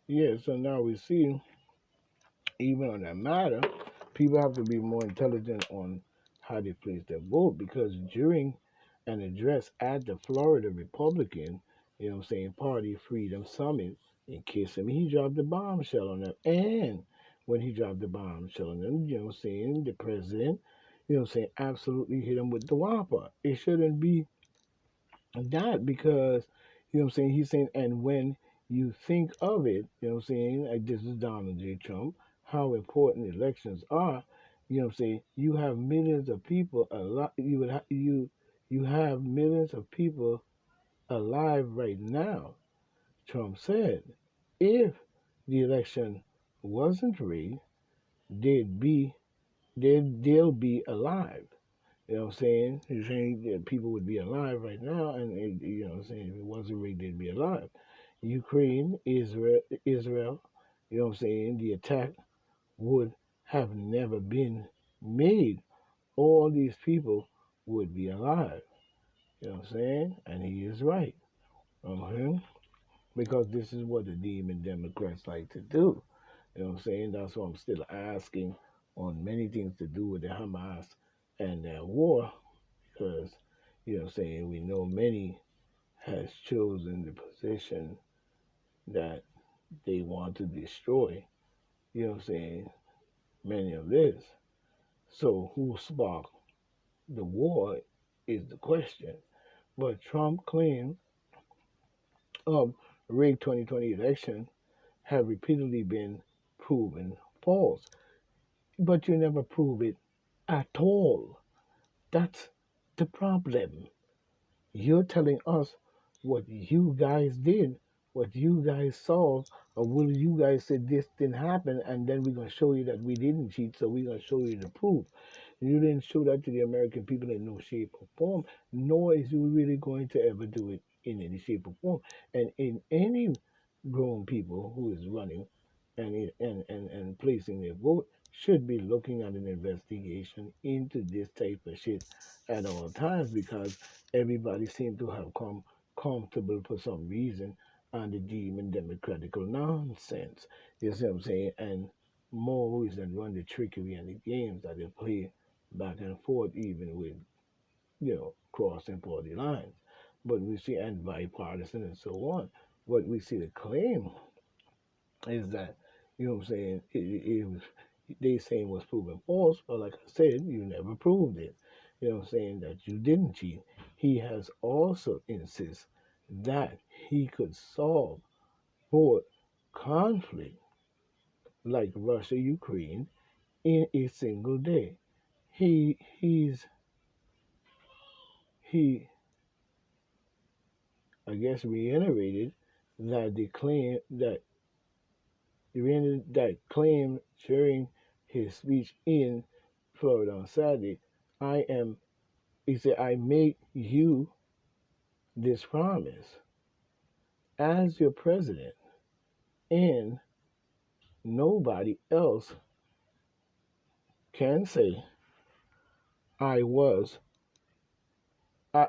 yeah, so now we see, even on that matter, people have to be more intelligent on how they place their vote because during an address at the Florida Republican, Party Freedom Summit in Kissimmee, he dropped the bombshell on them. And when he dropped the bombshell on them, the president, absolutely hit him with the whopper. It shouldn't be that because, he's saying, and when you think of it, like this is Donald J. Trump, how important elections are, you have millions of people you have millions of people alive right now. Trump said, if the election wasn't rigged, they'd be they'll be alive. You know what I'm saying? He's saying that people would be alive right now, and if it wasn't rigged, they'd be alive. Ukraine, Israel, the attack would have never been made. All these people would be alive. You know what I'm saying? And he is right. Okay? Because this is what the demon Democrats like to do. You know what I'm saying? That's why I'm still asking on many things to do with the Hamas and their war. Because, we know many has chosen the position that they want to destroy, many of this. So who sparked the war is the question. But Trump claimed rigged 2020 election have repeatedly been proven false. But you never prove it at all. That's the problem. You're telling us what you guys did, what you guys saw, or will you guys said this didn't happen, and then we're gonna show you that we didn't cheat, so we're gonna show you the proof. You didn't show that to the American people in no shape or form, nor is you really going to ever do it in any shape or form. And in any grown people who is running and placing their vote should be looking at an investigation into this type of shit at all times because everybody seems to have come comfortable for some reason on the demon democratical nonsense. You see what I'm saying? And more ways than run the trickery and the games that they play back and forth, even with, crossing party lines. But we see, and bipartisan and so on. What we see the claim is that, it was, they saying was proven false, but like I said, you never proved it. That you didn't cheat. He has also insisted that he could solve for conflict like Russia Ukraine in a single day. He I guess reiterated that the claim that claim during his speech in Florida on Saturday. I am He said, I make you this promise as your president, and nobody else can say I was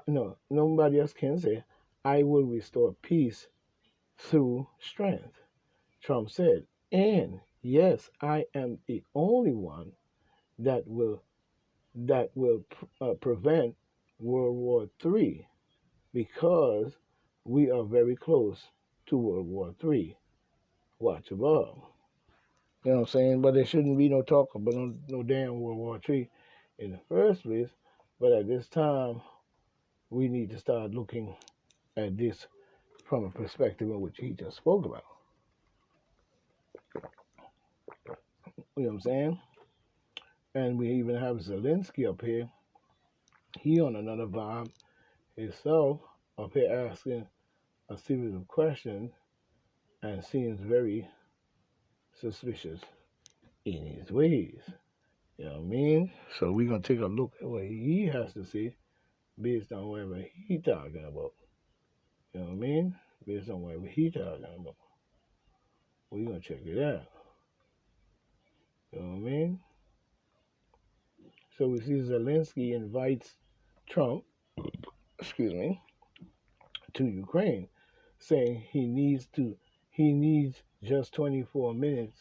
no, nobody else can say I will restore peace through strength. Trump said, and yes, I am the only one that will prevent World War III because we are very close to World War III. Watch above. You know what I'm saying? But there shouldn't be no talk about no damn World War III in the first place. But at this time, we need to start looking at this from a perspective in which he just spoke about. You know what I'm saying? And we even have Zelensky up here. He on another vibe himself up here asking a series of questions and seems very suspicious in his ways. You know what I mean? So we're gonna take a look at what he has to say based on whatever he talking about. You know what I mean? Based on whatever he talking about. We're gonna check it out. You know what I mean? So we see Zelensky invites Trump, excuse me, to Ukraine, saying he needs just 24 minutes,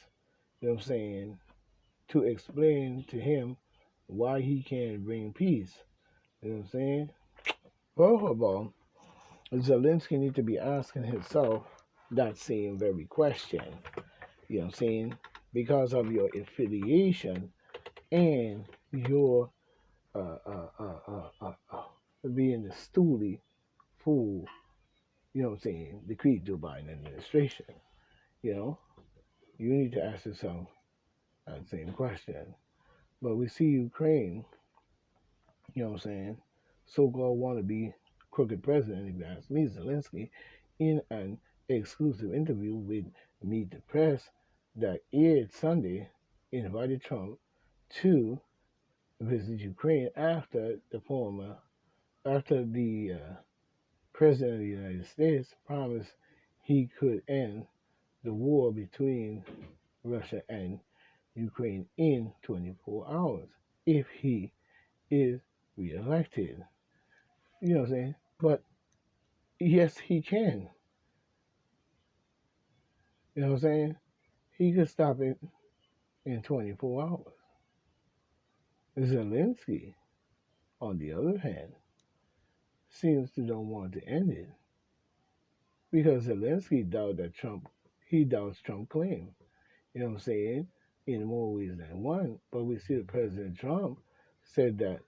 you know what I'm saying, to explain to him why he can't bring peace. You know what I'm saying? First of all, Zelensky need to be asking himself that same very question. You know what I'm saying? Because of your affiliation and your being the stoolie for, you know what I'm saying, the Joe Biden administration. You know, you need to ask yourself that same question. But we see Ukraine, you know what I'm saying, so-called wannabe crooked president, if you ask me, Zelensky, in an exclusive interview with Meet the Press that aired Sunday, invited Trump to visit Ukraine after the president of the United States promised he could end the war between Russia and Ukraine in 24 hours if he is reelected. You know what I'm saying? But yes, he can. You know what I'm saying? He could stop it in 24 hours. Zelensky, on the other hand, seems to don't want to end it because Zelensky doubts Trump claim. You know what I'm saying? In more ways than one. But we see that President Trump said that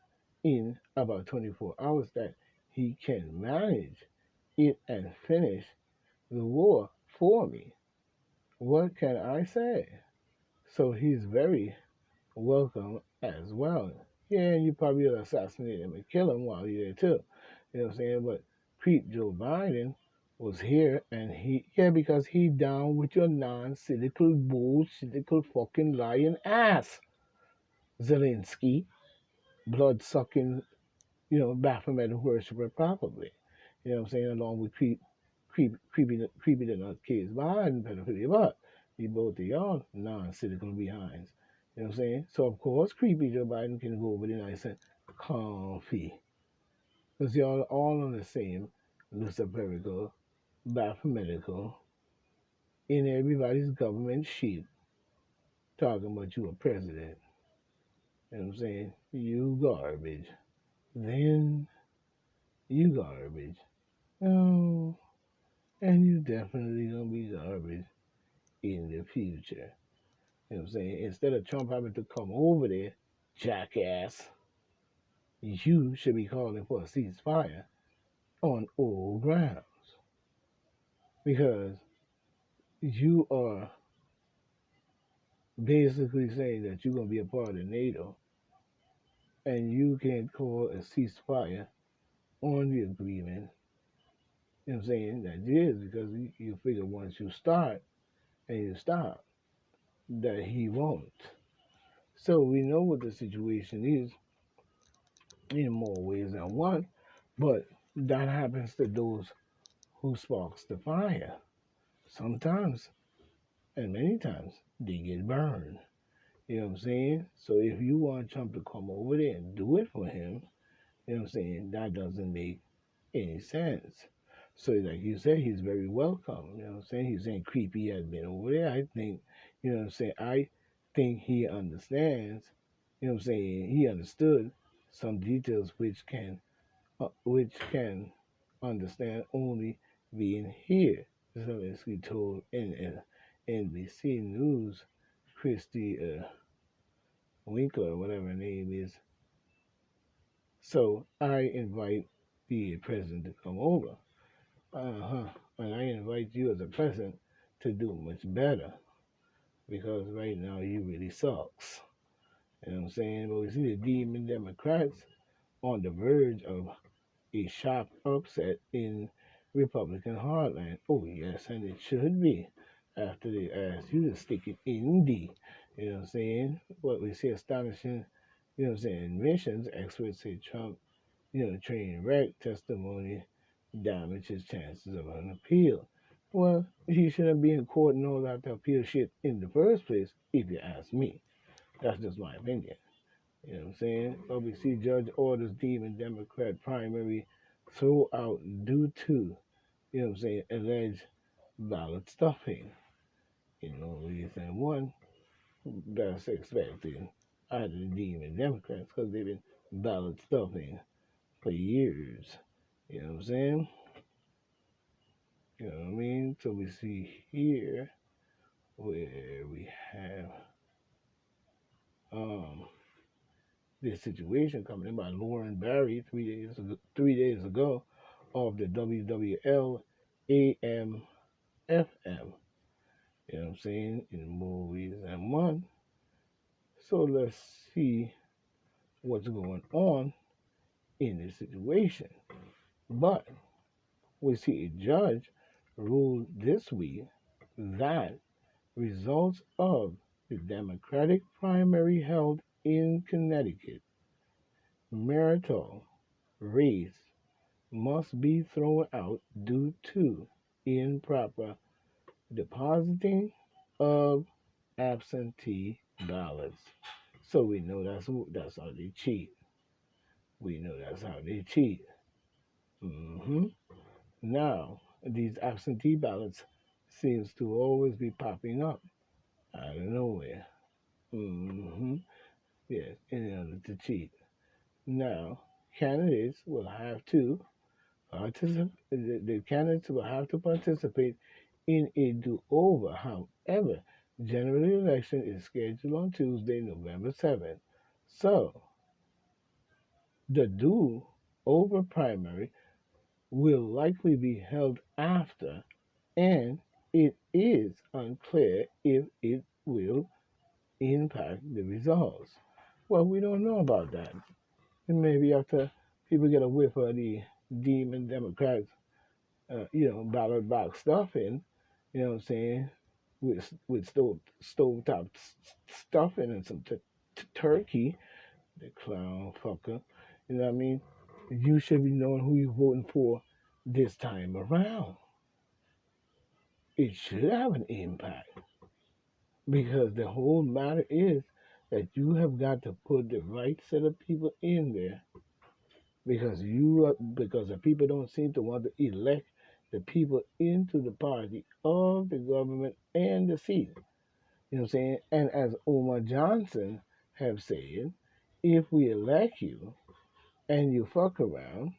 in about 24 hours that he can manage it and finish the war for me. What can I say? So he's very welcome as well. Yeah, you probably will assassinate him and kill him while you're there too. You know what I'm saying? But Creep Joe Biden was here and because he down with your non-cynical, bullshittical fucking lying ass. Zelensky, blood sucking, Baphomet worshiper probably. You know what I'm saying? Along with creepy the nutcase Biden pedophilia, but we both of y'all non-cynical behinds. You know what I'm saying? So of course creepy Joe Biden can go over there nice and comfy. Because y'all all on the same Luciferical, Baphometical, in everybody's government shit talking about you a president. You know what I'm saying? You garbage. Then you garbage. Oh, and you definitely gonna be garbage in the future. You know what I'm saying? Instead of Trump having to come over there, jackass, you should be calling for a ceasefire on all grounds. Because you are basically saying that you're going to be a part of NATO and you can't call a ceasefire on the agreement. You know what I'm saying? That is because you figure once you start and you stop, that he won't. So we know what the situation is in more ways than one, but that happens to those who sparks the fire. Sometimes, and many times, they get burned. You know what I'm saying? So if you want Trump to come over there and do it for him, you know what I'm saying, that doesn't make any sense. So like you said, he's very welcome. You know what I'm saying? He's saying creepy has been over there. I think, you know what I'm saying, I think he understands, you know what I'm saying, he understood some details which can understand only being here. Zelensky told NBC News, Christy Winkler, whatever her name is. So I invite the president to come over. And I invite you as a president to do much better because right now you really sucks. You know what I'm saying? But we see the demon Democrats on the verge of a sharp upset in Republican heartland. Oh yes, and it should be after they asked you to stick it in D. You know what I'm saying? But we see astonishing, you know what I'm saying, admissions. Experts say Trump, train wreck testimony damage his chances of an appeal. Well, he shouldn't be in court and all that to appeal shit in the first place, if you ask me. That's just my opinion. You know what I'm saying? OBC judge orders demon Democrat primary throw out due to, you know what I'm saying, alleged ballot stuffing. in all ways. And one that's expected out of the Demon Democrats because they've been ballot stuffing for years. You know what I'm saying? You know what I mean? So we see here where we have um, this situation coming in by Lauren Barry 3 days ago of the WWL AM FM. You know what I'm saying? In movies and one. So let's see what's going on in this situation. But we see a judge ruled this week that results of the Democratic primary held in Connecticut, marital race must be thrown out due to improper depositing of absentee ballots. So we know that's how they cheat. We know that's how they cheat. Now, these absentee ballots seems to always be popping up out of nowhere. Yes, in order to cheat. Now, candidates will have to participate. The candidates will have to participate in a do-over. However, general election is scheduled on Tuesday, November 7th. So, the do-over primary will likely be held after, and it is unclear if it will impact the results. Well, we don't know about that. And maybe after people get a whiff of the Demon Democrats, ballot box stuffing, you know what I'm saying, with stovetop stuffing and some turkey, the clown fucker, you know what I mean? You should be knowing who you're voting for this time around. It should have an impact because the whole matter is that you have got to put the right set of people in there because the people don't seem to want to elect the people into the party of the government and the seat. You know what I'm saying? And as Omar Johnson have said, if we elect you and you fuck around,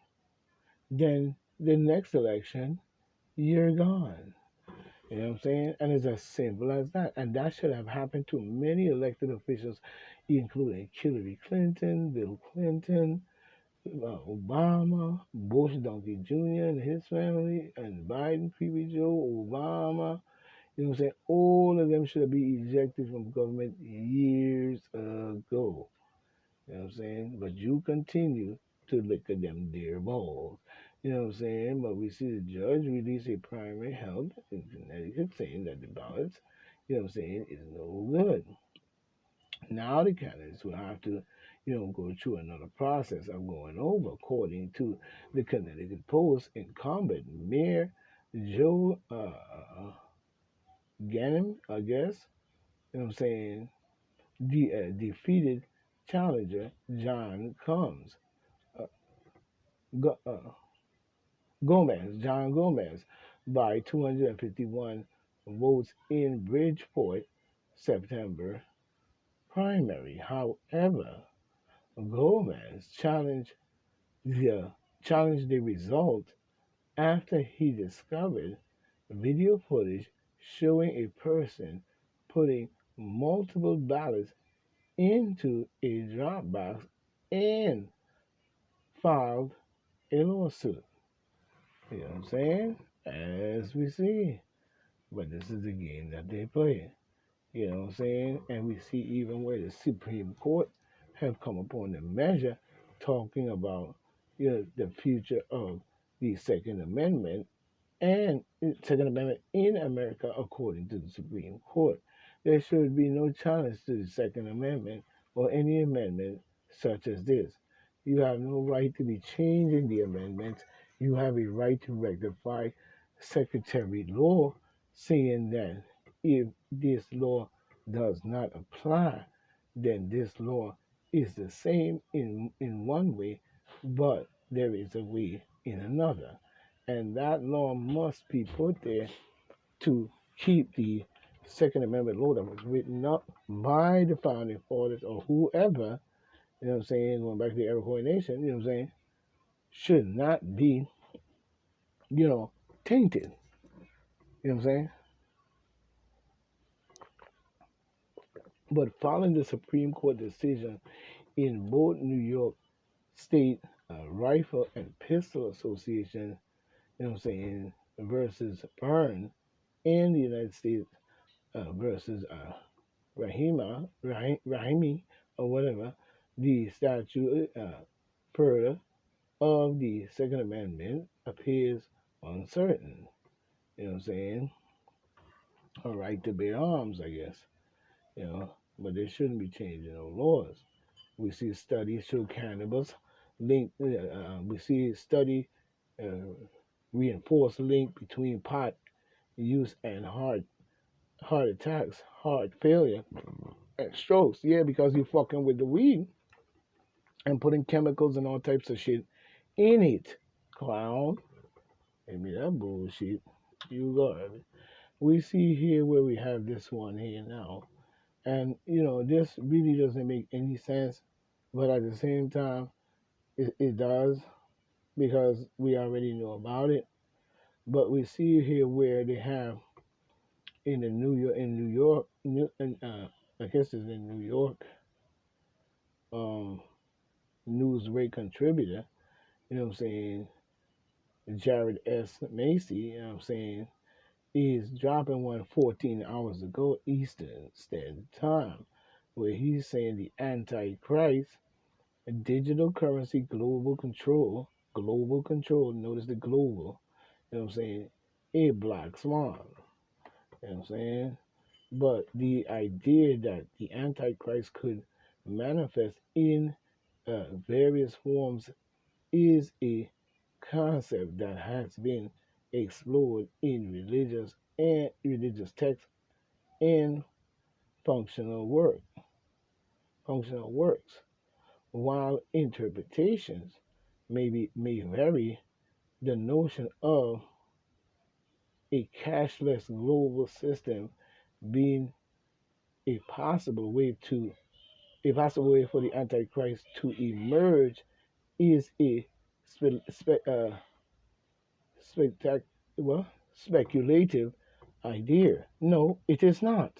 then the next election you're gone. You know what I'm saying? And it's as simple as that. And that should have happened to many elected officials, including Hillary Clinton, Bill Clinton, Obama, Bush Donkey Jr. and his family, and Biden, Creepy Joe, Obama. You know what I'm saying? All of them should have been ejected from government years ago. You know what I'm saying? But you continue to lick at them dear balls. You know what I'm saying? But we see the judge release a primary held in Connecticut saying that the ballots, you know what I'm saying, is no good. Now the candidates will have to, go through another process of going over, according to the Connecticut Post. Incumbent Mayor Joe Ganim, I guess, you know what I'm saying, defeated challenger John uh, Go, John Gomez, by 251 votes in Bridgeport September primary. However, Gomez the challenged the result after he discovered video footage showing a person putting multiple ballots into a drop box and filed a lawsuit. You know what I'm saying? As we see. But this is the game that they play. You know what I'm saying? And we see even where the Supreme Court have come upon the measure talking about, the future of the Second Amendment and Second Amendment in America according to the Supreme Court. There should be no challenge to the Second Amendment or any amendment such as this. You have no right to be changing the amendments. You have a right to rectify Secretary law saying that if this law does not apply, then this law is the same in one way, but there is a way in another. And that law must be put there to keep the Second Amendment law that was written up by the founding fathers or whoever, you know what I'm saying, going back to the Iroquois Nation, you know what I'm saying, should not be, you know, tainted. You know what I'm saying? But following the Supreme Court decision in both New York State Rifle and Pistol Association, you know what I'm saying, versus Byrne, and the United States versus Rahimi, or whatever, the statute further of the Second Amendment appears uncertain. You know what I'm saying? A right to bear arms, I guess. You know, but they shouldn't be changing no laws. We see studies show cannabis link. We see a study uh, reinforce link between pot use and heart attacks, heart failure, and strokes. Yeah, because you're fucking with the weed and putting chemicals and all types of shit in it. Clown. Give me that bullshit. You got it. We see here where we have this one here now. And, you know, this really doesn't make any sense. But at the same time, it does because we already know about it. But we see here where they have in New York, I guess it's in New York, um, Newsweek contributor, you know what I'm saying, Jared S. Macy, you know what I'm saying, is dropping one 14 hours ago Eastern Standard Time, where he's saying the Antichrist, digital currency, global control, notice the global, you know what I'm saying, a black swan, you know what I'm saying? But the idea that the Antichrist could manifest in various forms is a concept that has been explored in religious texts and functional work, functional works. While interpretations may vary, the notion of a cashless global system being a possible way to a possible way for the Antichrist to emerge is a spe- spe- uh, spectac- well, speculative idea. No, it is not.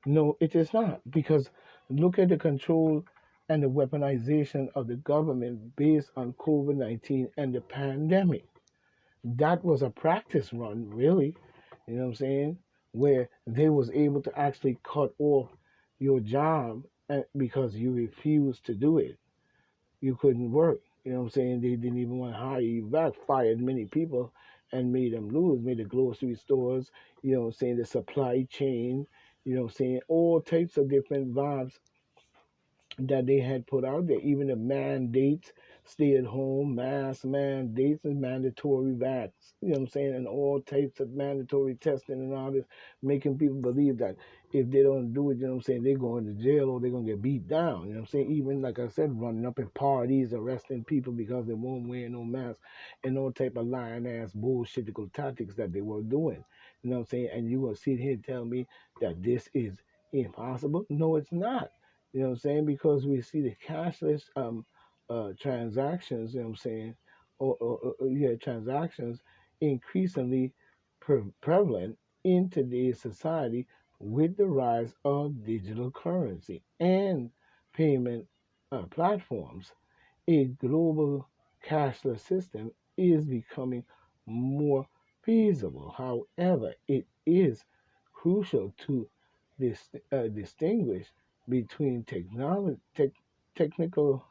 No, it is not. Because look at the control and the weaponization of the government based on COVID 19 and the pandemic. That was a practice run, really. You know what I'm saying? Where they was able to actually cut off your job because you refused to do it. You couldn't work. You know what I'm saying? They didn't even want to hire you back, fired many people and made them lose, made the grocery stores, you know what I'm saying, the supply chain, you know what I'm saying, all types of different vibes that they had put out there, even the mandates, stay at home, mask mandates, and mandatory vax, you know what I'm saying, and all types of mandatory testing and all this, making people believe that if they don't do it, you know what I'm saying, they're going to jail or they're going to get beat down, you know what I'm saying, even like I said, running up in parties, arresting people because they won't wear no mask, and all type of lying ass bullshitical tactics that they were doing, you know what I'm saying, and you will sit here and tell me that this is impossible? No, it's not. You know what I'm saying? Because we see the cashless transactions, you know what I'm saying? Yeah, transactions increasingly prevalent in today's society with the rise of digital currency and payment platforms. A global cashless system is becoming more feasible. However, it is crucial to distinguish between technical technological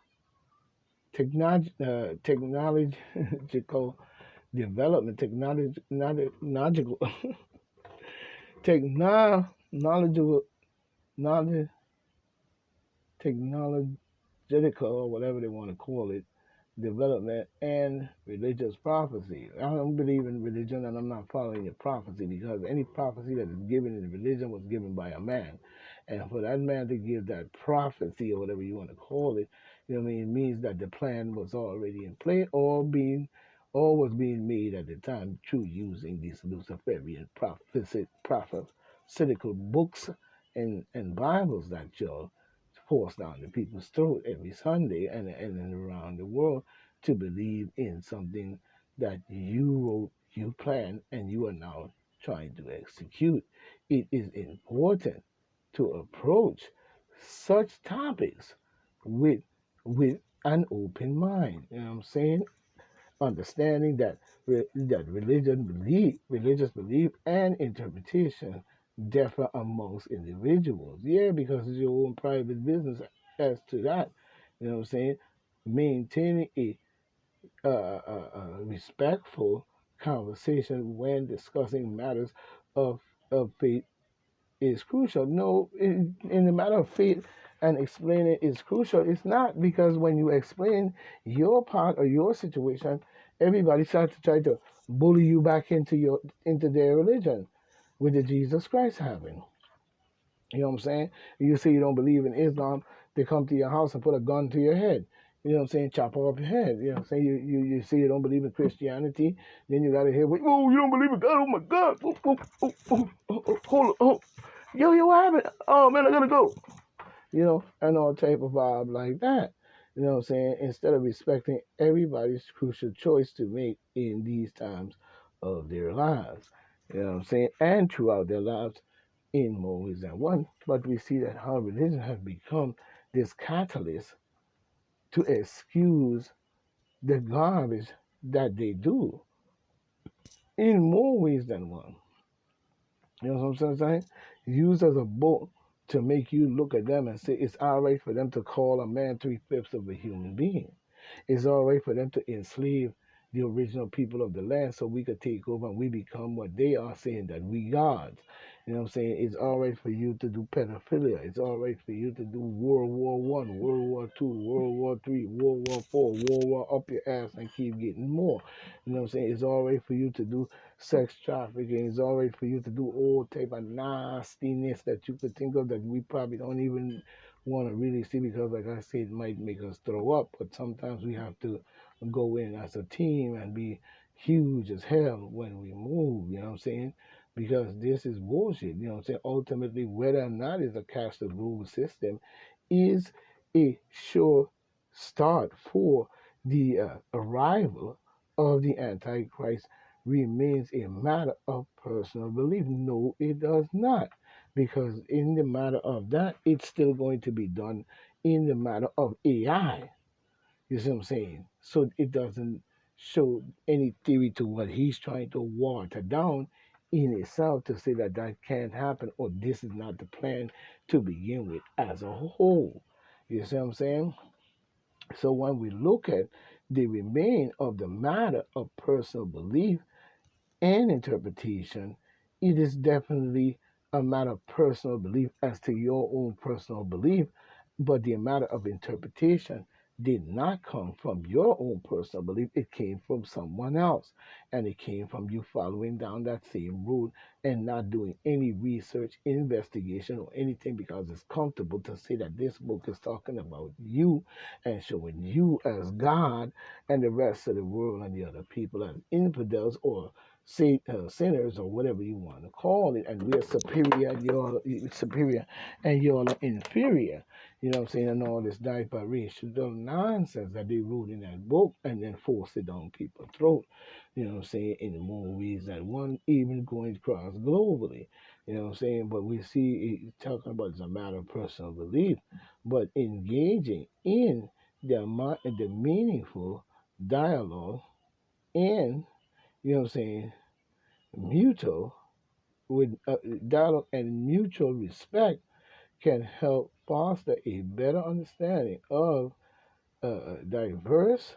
development, technological technological knowledge, technological or whatever they want to call it, development and religious prophecy. I don't believe in religion and I'm not following your prophecy because any prophecy that is given in religion was given by a man. And for that man to give that prophecy or whatever you want to call it, you know what I mean, it means that the plan was already in play or was being made at the time through using these Luciferian prophet pharmaceutical books and Bibles that y'all force down the people's throat every Sunday and around the world to believe in something that you wrote, you planned, and you are now trying to execute. It is important to approach such topics with with an open mind. You know what I'm saying? Understanding that religious belief and interpretation differ amongst individuals. Yeah, because it's your own private business as to that. You know what I'm saying? Maintaining a respectful conversation when discussing matters of faith is crucial. No, in the matter of faith and explaining is crucial. It's not, because when you explain your part or your situation, everybody starts to try to bully you back into their religion with the Jesus Christ having. You know what I'm saying? You say you don't believe in Islam, they come to your house and put a gun to your head. You know what I'm saying? Chop off your head. You know what I'm saying? You say you don't believe in Christianity, then you gotta hear, oh, you don't believe in God? Oh my God! Hold on, yo, what happened? Oh man, I gotta go. You know, and all type of vibe like that. You know what I'm saying? Instead of respecting everybody's crucial choice to make in these times of their lives. You know what I'm saying? And throughout their lives in more ways than one. But we see that how religion has become this catalyst to excuse the garbage that they do in more ways than one. You know what I'm saying? Used as a boat to make you look at them and say it's all right for them to call a man 3/5 of a human being. It's all right for them to enslave the original people of the land so we could take over and we become what they are saying that we gods. You know what I'm saying? It's all right for you to do pedophilia. It's all right for you to do World War One, World War Two, World War Three, World War Four, World War up your ass and keep getting more. You know what I'm saying? It's all right for you to do sex trafficking. It's all right for you to do all type of nastiness that you could think of that we probably don't even want to really see, because like I said, it might make us throw up, but sometimes we have to go in as a team and be huge as hell when we move, you know what I'm saying? Because this is bullshit, you know what I'm saying? Ultimately, whether or not it's a caste rule system is a sure start for the arrival of the Antichrist remains a matter of personal belief. No, it does not, because in the matter of that, it's still going to be done in the matter of AI. You see what I'm saying? So it doesn't show any theory to what he's trying to water down in itself to say that that can't happen or this is not the plan to begin with as a whole. You see what I'm saying? So when we look at the remain of the matter of personal belief and interpretation, it is definitely a matter of personal belief as to your own personal belief, but the matter of interpretation did not come from your own personal belief. It came from someone else. And it came from you following down that same road and not doing any research, investigation, or anything because it's comfortable to say that this book is talking about you and showing you as God and the rest of the world and the other people as infidels or sinners or whatever you want to call it, and we're superior, and you're superior, and you're inferior. You know what I'm saying? And all this diaper racial nonsense that they wrote in that book and then force it down people's throat. You know what I'm saying? In more ways than one, even going across globally. You know what I'm saying? But we see it talking about it's a matter of personal belief, but engaging in the meaningful dialogue and you know what I'm saying mutual with dialogue and mutual respect can help foster a better understanding of diverse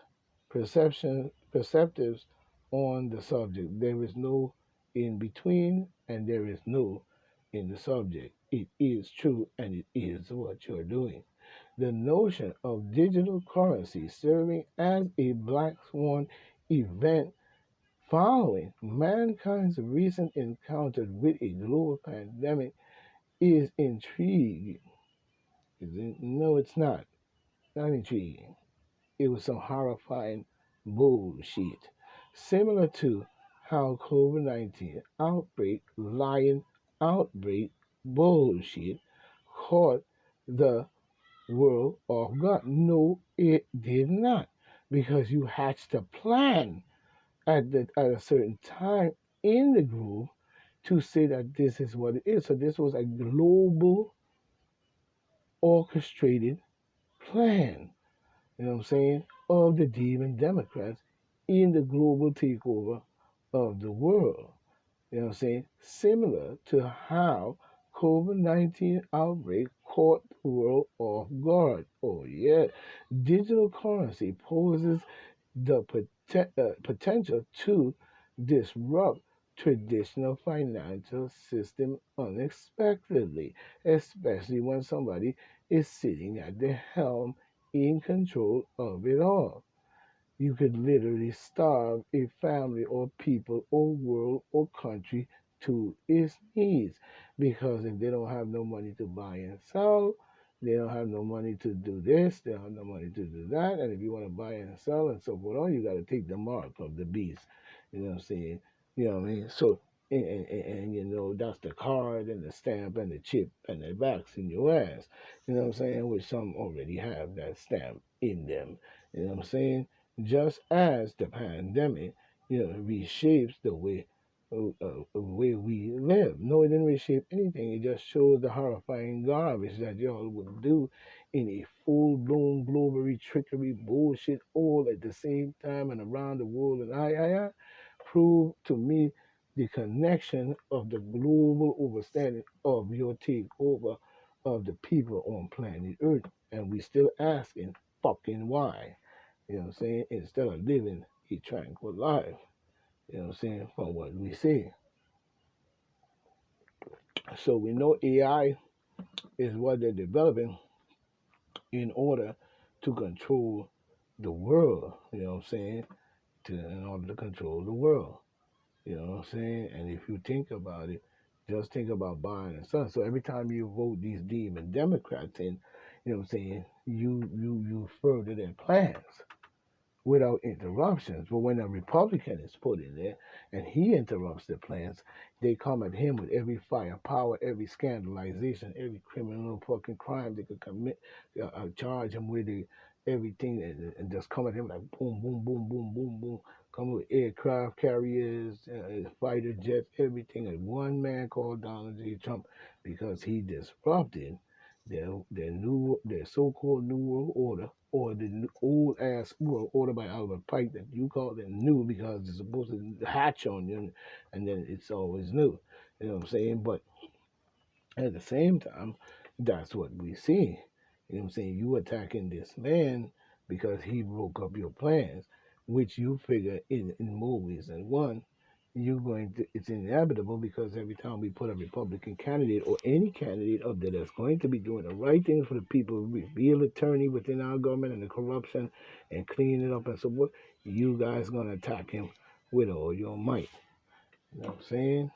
perceptives on the subject. There is no in between and there is no in the subject. It is true and it is what you're doing. The notion of digital currency serving as a black swan event following mankind's recent encounter with a global pandemic is intriguing. No, it's not. Not intriguing. It was some horrifying bullshit. Similar to how COVID-19 outbreak lying outbreak bullshit caught the world off guard. No, it did not. Because you hatched a plan at a certain time in the group to say that this is what it is. So this was a global orchestrated plan, you know what I'm saying, of the demon Democrats in the global takeover of the world. You know what I'm saying? Similar to how COVID-19 outbreak caught the world off guard. Oh yeah, digital currency poses the potential to disrupt traditional financial system unexpectedly, especially when somebody is sitting at the helm in control of it all. You could literally starve a family or people or world or country to its knees because if they don't have no money to buy and sell, they don't have no money to do this, they don't have no money to do that, and if you want to buy and sell and so forth on, you got to take the mark of the beast. You know what I'm saying? You know what I mean? So, and you know, that's the card and the stamp and the chip and the box in your ass. You know what I'm saying? Which some already have that stamp in them. You know what I'm saying? Just as the pandemic, reshapes the way we live. No, it didn't reshape anything. It just shows the horrifying garbage that y'all would do in a full-blown global trickery bullshit all at the same time and around the world. And I prove to me the connection of the global understanding of your takeover of the people on planet Earth. And we still asking fucking why. You know what I'm saying? Instead of living a tranquil life. You know what I'm saying? From what we see. So we know AI is what they're developing in order to control the world. You know what I'm saying? In order to control the world. You know what I'm saying? And if you think about it, just think about buying and selling. So every time you vote these demon Democrats in, you know what I'm saying, you further their plans without interruptions. But when a Republican is put in there and he interrupts the plans, they come at him with every firepower, every scandalization, every criminal fucking crime they could commit, charge him with everything, and just come at him like boom, boom, boom, boom, boom, boom. Come with aircraft carriers, fighter jets, everything. And one man called Donald J. Trump because he disrupted their so-called New World Order or the old ass world order by Albert Pike that you call them new because it's supposed to hatch on you and then it's always new. You know what I'm saying? But at the same time, that's what we see. You know what I'm saying? You attacking this man because he broke up your plans, which you figure in movies. And one, you're going to, it's inevitable because every time we put a Republican candidate or any candidate up there that's going to be doing the right things for the people, real attorney within our government and the corruption and cleaning it up and so forth, you guys going to attack him with all your might. You know what I'm saying?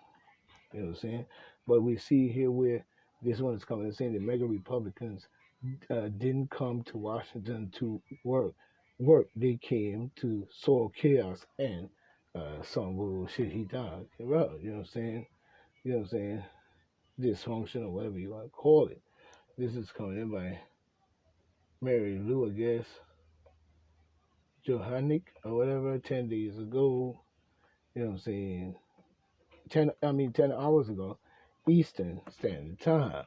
You know what I'm saying? But we see here where this one is coming and saying the mega Republicans didn't come to Washington to work. They came to sow chaos and some bullshit he talked about. You know what I'm saying? You know what I'm saying? Dysfunction or whatever you want to call it. This is coming in by Mary Lou, I guess, Johannick or whatever, 10 days ago. You know what I'm saying? 10 hours ago, Eastern Standard Time.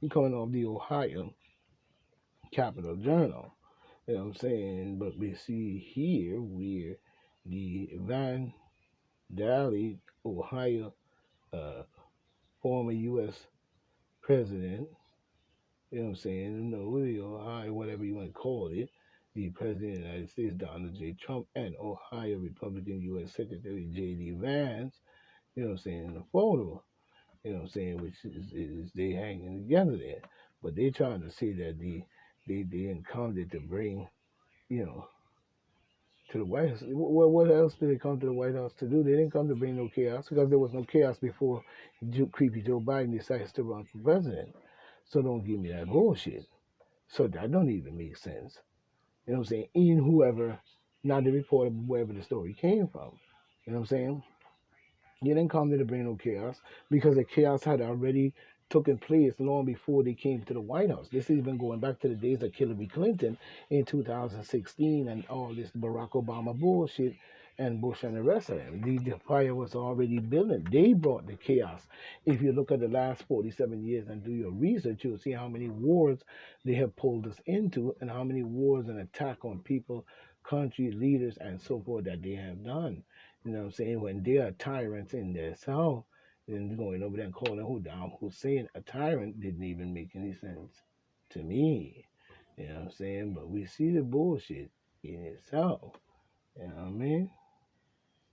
Coming off the Ohio Capital Journal. You know what I'm saying? But we see here where the Van Daly, Ohio, uh, former U.S. president, you know what I'm saying? No, the Ohio, whatever you want to call it, the president of the United States, Donald J. Trump, and Ohio Republican U.S. Secretary J.D. Vance, you know what I'm saying, in the photo, you know what I'm saying, which is they hanging together there. But they trying to say that they didn't come there to bring, you know, to the White House. What else did they come to the White House to do? They didn't come to bring no chaos because there was no chaos before creepy Joe Biden decides to run for president. So don't give me that bullshit. So that don't even make sense. You know what I'm saying? In whoever, not the reporter, but wherever the story came from. You know what I'm saying? He didn't come there to bring no chaos because the chaos had already taken place long before they came to the White House. This is even going back to the days of Hillary Clinton in 2016 and all this Barack Obama bullshit and Bush and the rest of them. The fire was already building. They brought the chaos. If you look at the last 47 years and do your research, you'll see how many wars they have pulled us into and how many wars and attack on people, country leaders, and so forth that they have done. You know what I'm saying? When they are tyrants in their self, then going over there and calling Saddam Hussein a tyrant didn't even make any sense to me. You know what I'm saying? But we see the bullshit in itself. You know what I mean?